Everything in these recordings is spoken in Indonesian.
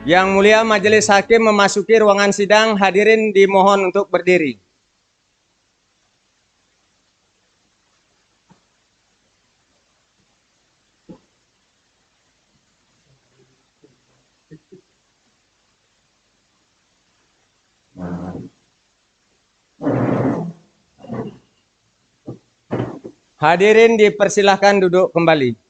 Yang Mulia Majelis Hakim memasuki ruangan sidang, hadirin dimohon untuk berdiri. Hadirin dipersilahkan duduk kembali.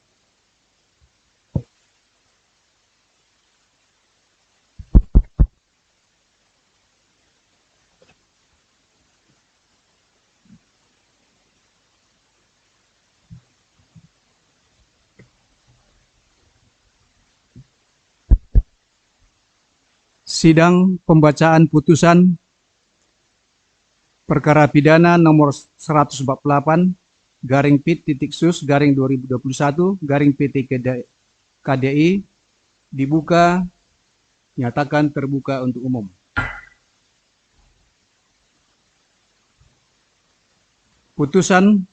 Sidang pembacaan putusan perkara pidana nomor 148 garing PIT.SUS garing 2021 garing PT KDI dibuka, nyatakan terbuka untuk umum. Putusan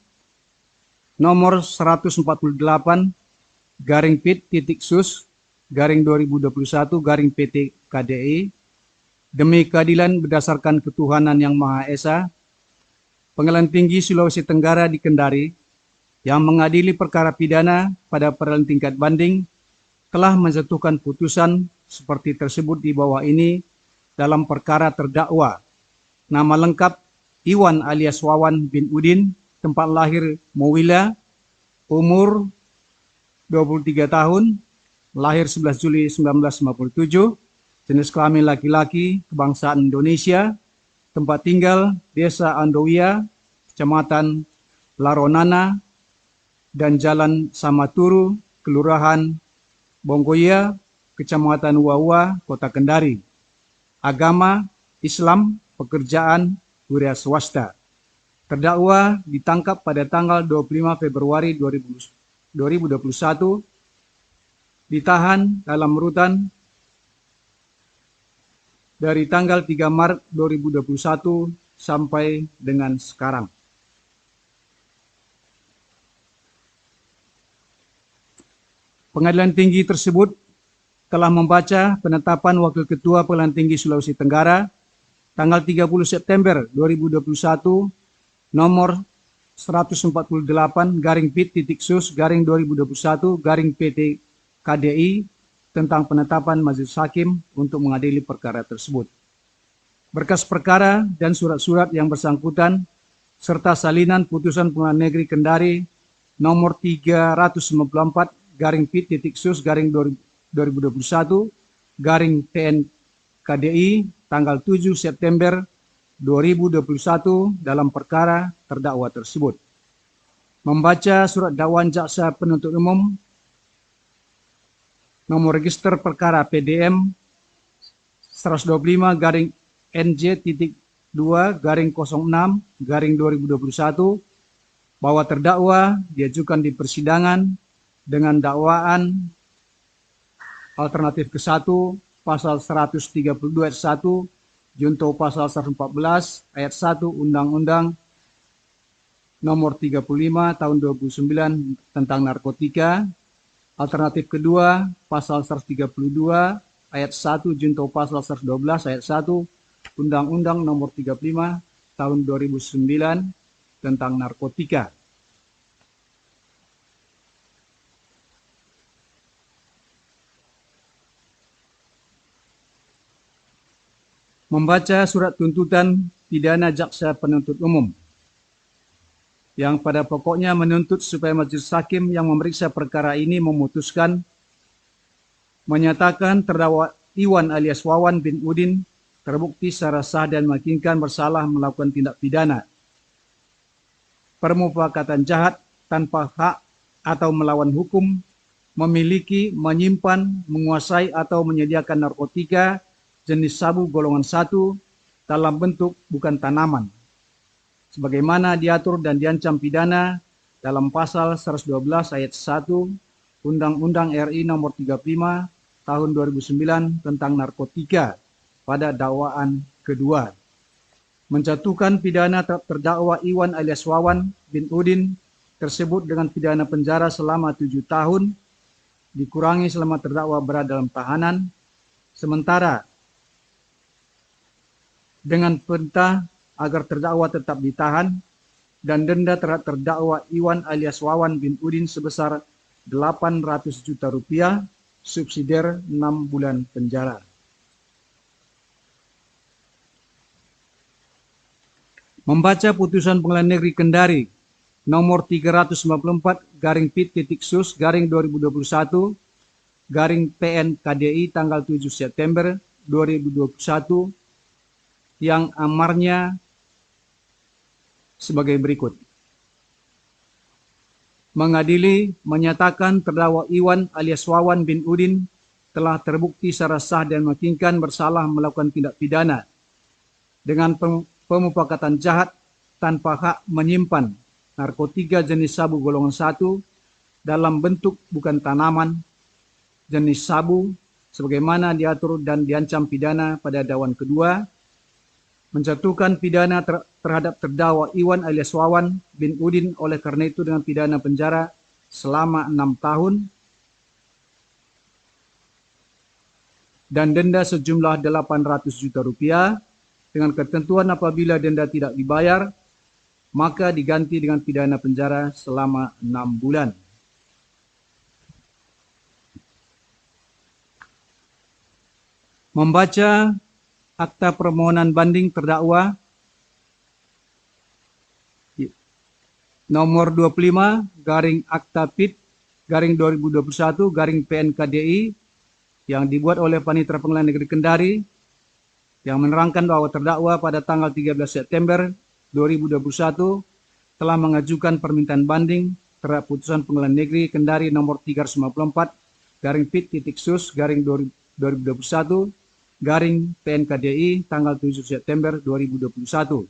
nomor 148 garing PIT.SUS garing 2021 garing PT KDI demi keadilan berdasarkan ketuhanan yang Maha Esa, Pengadilan Tinggi Sulawesi Tenggara di Kendari yang mengadili perkara pidana pada peradilan tingkat banding telah menjatuhkan putusan seperti tersebut di bawah ini dalam perkara terdakwa. Nama lengkap Iwan alias Wawan bin Udin, tempat lahir Mowila, umur 23 tahun, lahir 11 Juli 1957, jenis kelamin laki-laki, kebangsaan Indonesia, tempat tinggal Desa Andowia, Kecamatan Laronana, dan Jalan Samaturu, Kelurahan Bonggoya, Kecamatan Wawa, Kota Kendari. Agama Islam, pekerjaan wira swasta. Terdakwa ditangkap pada tanggal 25 Februari 2021, ditahan dalam rutan dari tanggal 3 Maret 2021 sampai dengan sekarang. Pengadilan Tinggi tersebut telah membaca penetapan Wakil Ketua Pengadilan Tinggi Sulawesi Tenggara tanggal 30 September 2021 nomor 148 garing PIT.SUS garing 2021 garing PT KDI tentang penetapan majelis hakim untuk mengadili perkara tersebut. Berkas perkara dan surat-surat yang bersangkutan serta salinan putusan Pengadilan Negeri Kendari nomor 394 garing PIT.SUS garing 2021 garing PN KDI tanggal 7 September 2021 dalam perkara terdakwa tersebut. Membaca surat dakwaan jaksa penuntut umum nomor register perkara PDM 125 garing NJ.2 garing 06 garing 2021 bahwa terdakwa diajukan di persidangan dengan dakwaan alternatif ke-1 pasal 132 ayat 1 junto pasal 114 ayat 1 Undang-Undang nomor 35 tahun 2009 tentang narkotika. Alternatif kedua, pasal 132 ayat 1 junto pasal 112 ayat 1 Undang-Undang nomor 35 tahun 2009 tentang narkotika. Membaca surat tuntutan pidana jaksa penuntut umum yang pada pokoknya menuntut supaya majelis hakim yang memeriksa perkara ini memutuskan menyatakan terdakwa Iwan alias Wawan bin Udin terbukti secara sah dan meyakinkan bersalah melakukan tindak pidana permufakatan jahat tanpa hak atau melawan hukum, memiliki, menyimpan, menguasai atau menyediakan narkotika jenis sabu golongan 1 dalam bentuk bukan tanaman, sebagaimana diatur dan diancam pidana dalam pasal 112 ayat 1 Undang-Undang RI nomor 35 tahun 2009 tentang narkotika pada dakwaan kedua. Menjatuhkan pidana terdakwa Iwan alias Wawan bin Udin tersebut dengan pidana penjara selama 7 tahun, dikurangi selama terdakwa berada dalam tahanan, Sementara dengan perintah agar terdakwa tetap ditahan dan denda terhadap terdakwa Iwan alias Wawan bin Udin sebesar 800 juta rupiah, subsidiar 6 bulan penjara. Membaca putusan Pengadilan Negeri Kendari nomor 394/Pit.Sus/2021 PN KDI tanggal 7 September 2021 yang amarnya sebagai berikut. Mengadili menyatakan terdakwa Iwan alias Wawan bin Udin telah terbukti secara sah dan meyakinkan bersalah melakukan tindak pidana dengan pemufakatan jahat tanpa hak menyimpan narkotika jenis sabu golongan 1 dalam bentuk bukan tanaman jenis sabu sebagaimana diatur dan diancam pidana pada dakwaan kedua, menjatuhkan pidana terhadap terdakwa Iwan alias Wawan bin Udin oleh karena itu dengan pidana penjara selama 6 tahun dan denda sejumlah 800 juta rupiah dengan ketentuan apabila denda tidak dibayar maka diganti dengan pidana penjara selama 6 bulan. Membaca akta permohonan banding terdakwa nomor 25/Akta Pit/2021/PNKDI yang dibuat oleh Panitera Pengadilan Negeri Kendari yang menerangkan bahwa terdakwa pada tanggal 13 September 2021 telah mengajukan permintaan banding terhadap putusan Pengadilan Negeri Kendari nomor 394/Pit.Sus/2021 PNKDI tanggal 7 September 2021.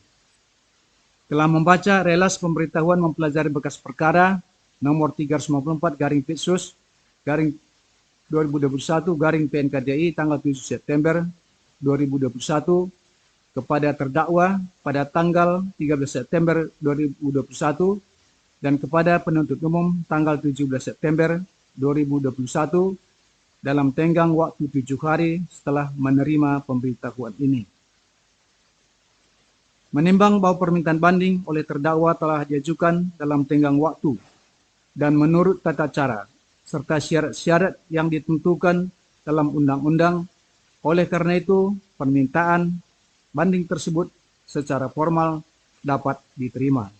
Telah membaca relas pemberitahuan mempelajari berkas perkara nomor 394/Pit.Sus/2021 PNKDI tanggal 7 September 2021 kepada terdakwa pada tanggal 13 September 2021 dan kepada penuntut umum tanggal 17 September 2021 dalam tenggang waktu 7 hari setelah menerima pemberitahuan ini. Menimbang bahwa permintaan banding oleh terdakwa telah diajukan dalam tenggang waktu dan menurut tata cara serta syarat-syarat yang ditentukan dalam undang-undang, oleh karena itu permintaan banding tersebut secara formal dapat diterima.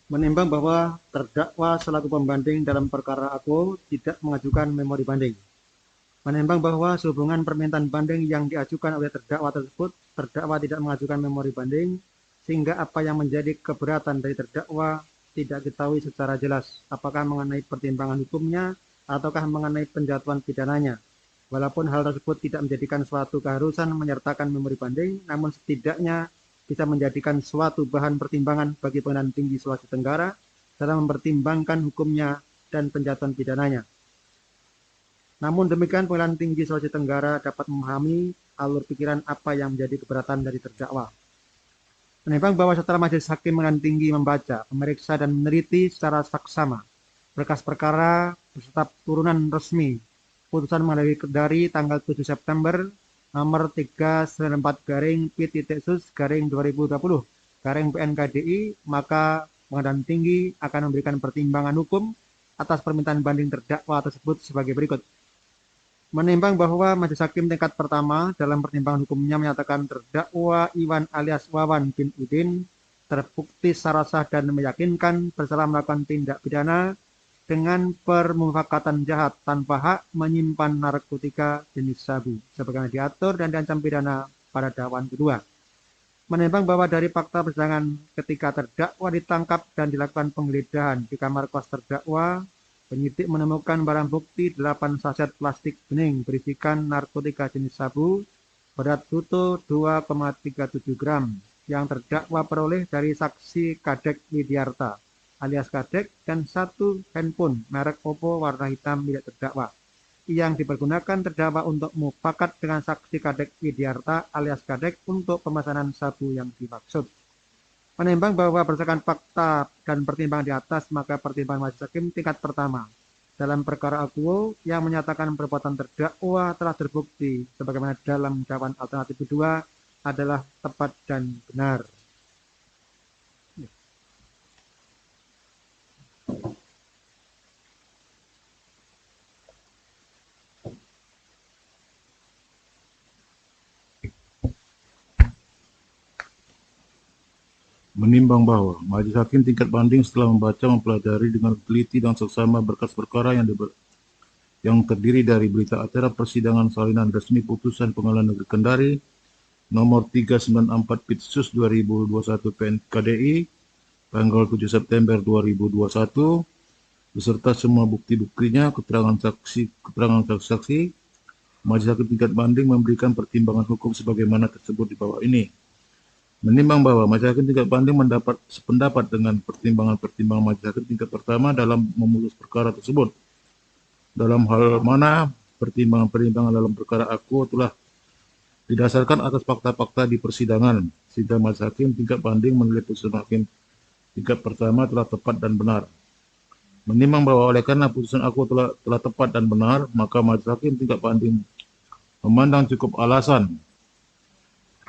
Menimbang bahwa terdakwa selaku pembanding dalam perkara aku tidak mengajukan memori banding. Menimbang bahwa sehubungan permintaan banding yang diajukan oleh terdakwa tersebut, terdakwa tidak mengajukan memori banding, sehingga apa yang menjadi keberatan dari terdakwa tidak diketahui secara jelas, apakah mengenai pertimbangan hukumnya ataukah mengenai penjatuhan pidananya. Walaupun hal tersebut tidak menjadikan suatu keharusan menyertakan memori banding, namun setidaknya bisa menjadikan suatu bahan pertimbangan bagi Pengadilan Tinggi Sulawesi Tenggara dalam mempertimbangkan hukumnya dan penjatuhan pidananya. Namun demikian, Pengadilan Tinggi Sulawesi Tenggara dapat memahami alur pikiran apa yang menjadi keberatan dari terdakwa. Menimbang bahwa setelah Majelis Hakim Pengadilan Tinggi membaca, memeriksa dan meneliti secara saksama berkas perkara beserta turunan resmi putusan Pengadilan Negeri Kendari tanggal 7 September nomor 394/Pit.Sus/2020/PNKDI, maka Pengadilan Tinggi akan memberikan pertimbangan hukum atas permintaan banding terdakwa tersebut sebagai berikut. Menimbang bahwa Majelis Hakim tingkat pertama dalam pertimbangan hukumnya menyatakan terdakwa Iwan alias Wawan bin Udin terbukti secara sah dan meyakinkan bersalah melakukan tindak pidana dengan permufakatan jahat tanpa hak menyimpan narkotika jenis sabu sebagaimana diatur dan diancam pidana pada dakwaan kedua. Menimbang bahwa dari fakta persidangan ketika terdakwa ditangkap dan dilakukan penggeledahan di kamar kos terdakwa, penyidik menemukan barang bukti 8 saset plastik bening berisikan narkotika jenis sabu berat bruto 2,37 gram yang terdakwa peroleh dari saksi Kadek Widiarta alias Kadek dan 1 handphone merek Oppo warna hitam milik terdakwa yang dipergunakan terdakwa untuk mufakat dengan saksi Kadek Widiarta alias Kadek untuk pemesanan sabu yang dimaksud. Menimbang bahwa berdasarkan fakta dan pertimbangan di atas, maka pertimbangan majelis hakim tingkat pertama dalam perkara akuo yang menyatakan perbuatan terdakwa telah terbukti sebagaimana dalam jawaban alternatif kedua adalah tepat dan benar. Menimbang bahwa majelis hakim tingkat banding setelah membaca, mempelajari dengan teliti dan seksama berkas perkara yang terdiri dari berita acara persidangan salinan resmi putusan Pengadilan Negeri Kendari nomor 394 Pitsus 2021 PNKDI tanggal 7 September 2021 beserta semua bukti-buktinya, keterangan saksi-saksi, majelis hakim tingkat banding memberikan pertimbangan hukum sebagaimana tersebut di bawah ini. Menimbang bahwa majelis hakim tingkat banding mendapat sependapat dengan pertimbangan majelis hakim tingkat pertama dalam memutus perkara tersebut. Dalam hal mana pertimbangan dalam perkara akuo telah didasarkan atas fakta-fakta di persidangan, sehingga majelis hakim tingkat banding menilai putusan hakim tingkat pertama telah tepat dan benar. Menimbang bahwa oleh karena putusan akuo telah tepat dan benar, maka majelis hakim tingkat banding memandang cukup alasan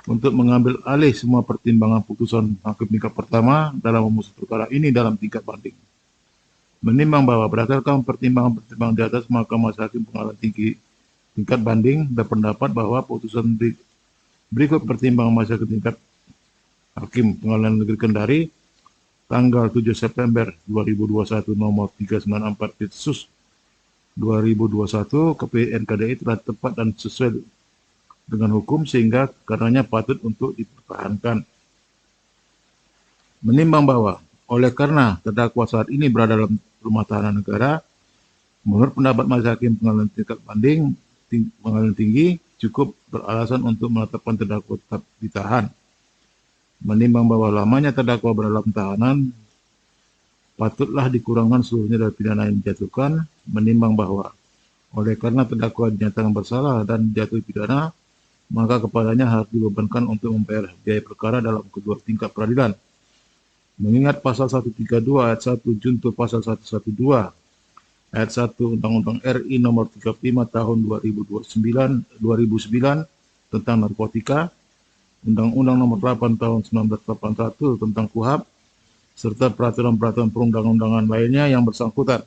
untuk mengambil alih semua pertimbangan putusan hakim tingkat pertama dalam memutus perkara ini dalam tingkat banding. Menimbang bahwa berdasarkan pertimbangan di atas, maka majelis hakim pengadilan tinggi tingkat banding berpendapat bahwa putusan berikut pertimbangan majelis hakim tingkat hakim Pengadilan Negeri Kendari tanggal 7 September 2021 nomor 394 Pitsus 2021 KPN KDI telah tepat dan sesuai dengan hukum sehingga karenanya patut untuk dipertahankan. Menimbang bahwa oleh karena terdakwa saat ini berada dalam rumah tahanan negara, menurut pendapat majelis hakim pengadilan tingkat banding pengadilan tinggi cukup beralasan untuk menetapkan terdakwa tetap ditahan. Menimbang bahwa lamanya terdakwa berada dalam tahanan patutlah dikurangkan seluruhnya dari pidana yang dijatuhkan. Menimbang bahwa oleh karena terdakwa dinyatakan bersalah dan jatuh pidana, maka kepadanya harus dibebankan untuk membayar biaya perkara dalam kedua tingkat peradilan. Mengingat pasal 132 ayat 1 junto pasal 112 ayat 1 Undang-Undang RI nomor 35 tahun 2009 tentang narkotika, Undang-Undang nomor 8 tahun 1981 tentang KUHP, serta peraturan-peraturan perundang-undangan lainnya yang bersangkutan.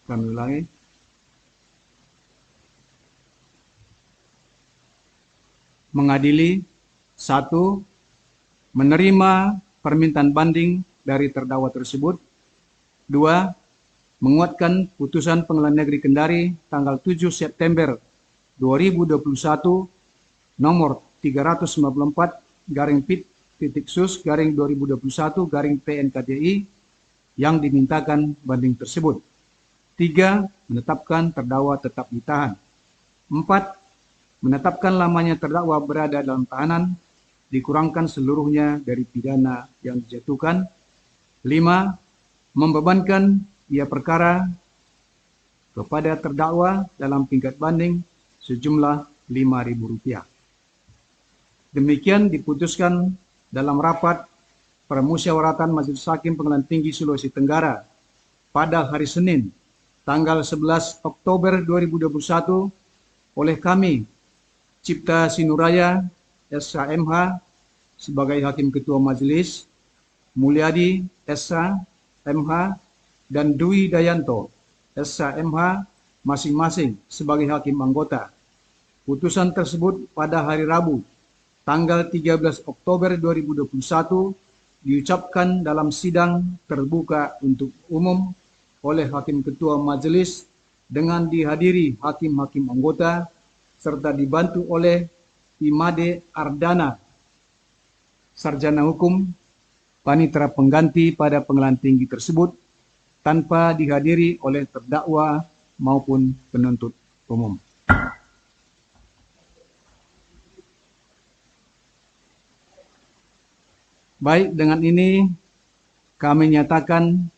Kami ulangi. Mengadili 1. Menerima permintaan banding dari terdakwa tersebut. 2. Menguatkan putusan Pengadilan Negeri Kendari tanggal 7 September 2021 nomor 394-PIT-SUS-2021-PNKDI yang dimintakan banding tersebut. 3. Menetapkan terdakwa tetap ditahan. 4. Menetapkan lamanya terdakwa berada dalam tahanan dikurangkan seluruhnya dari pidana yang dijatuhkan. 5. Membebankan biaya perkara kepada terdakwa dalam tingkat banding sejumlah Rp5.000. Demikian diputuskan dalam rapat permusyawaratan Majelis Hakim Pengadilan Tinggi Sulawesi Tenggara pada hari Senin tanggal 11 Oktober 2021 oleh kami, Cipta Sinuraya, SHMH, sebagai Hakim Ketua Majelis, Mulyadi, SHMH, dan Dwi Dayanto, SHMH, masing-masing sebagai Hakim Anggota. Putusan tersebut pada hari Rabu, tanggal 13 Oktober 2021, diucapkan dalam sidang terbuka untuk umum oleh Hakim Ketua Majelis dengan dihadiri hakim-hakim anggota serta dibantu oleh Imade Ardana, sarjana hukum, panitera pengganti pada pengadilan tinggi tersebut, tanpa dihadiri oleh terdakwa maupun penuntut umum. Baik, dengan ini kami nyatakan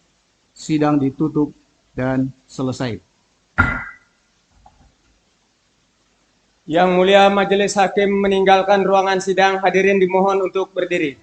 sidang ditutup dan selesai. Yang Mulia Majelis Hakim meninggalkan ruangan sidang, hadirin dimohon untuk berdiri.